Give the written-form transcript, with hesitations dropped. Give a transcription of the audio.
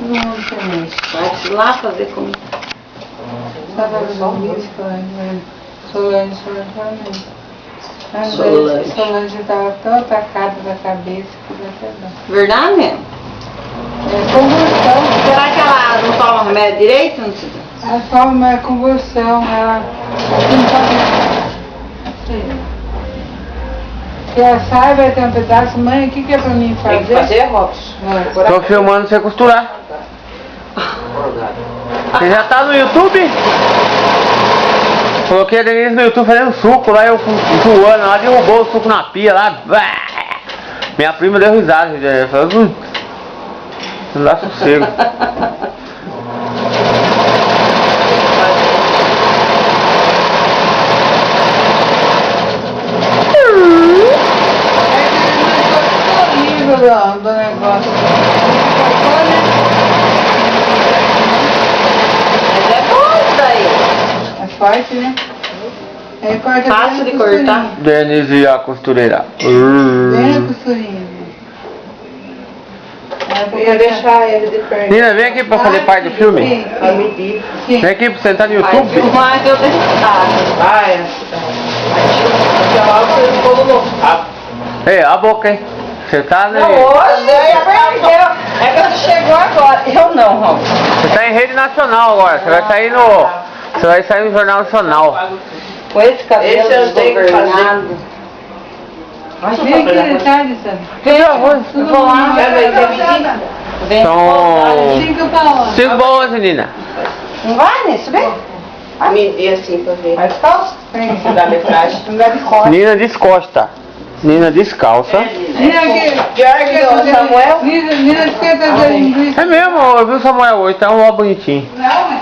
todo mundo se mexe. Vai lá fazer como... Sabe só o bispo, né? Solange estava tão atacada da cabeça que deu até dó. Verdade mesmo? É convulsão. Será que ela não toma remédio direito? Não sei. Ela toma convulsão, ela não toma. Se ela sai, vai ter um pedaço. Mãe, o que é pra mim fazer? Tem que fazer, Robson. Tô filmando você costurar. Você já tá no YouTube? Coloquei a Denise no YouTube fazendo suco lá, eu voando lá, derrubou o suco na pia lá. Minha prima deu risada, falou, não dá sossego. Do negócio. Mas é bom isso daí. É forte, né? Aí corta Fácil bem de a costurinha. cortar. Denise a costureira. Bem a costurinha. Eu ia deixar ele de perto. Nina, vem aqui pra fazer parte do filme. Pra medir. Vem aqui pra sentar no Vai YouTube. filmar que eu tenho estado. Vai. Você ficou no local. Ei, a boca, hein? Você tá, né? Hoje aprendeu. É que você chegou agora. Eu não, Robson. Você tá em rede nacional agora. Você vai sair no. Você vai sair no Jornal Nacional. Com esse cabelo Esse eu tenho que fazer. desgovernado. Vem aqui detalhe, sabe? Vem, eu vou lá. Vai ter medida? Vem. São 5 paus. 5 boas, menina. Não vai nesse, vem? Medir assim pra ver. Vai descalço? Não dá metade. Não dá de corte. Nina descosta. Nina descalça. Nina, aqui. Pior que o Samuel. Nina, esquenta da linguiça. É mesmo, eu vi o Samuel hoje, tá um ó bonitinho. Não,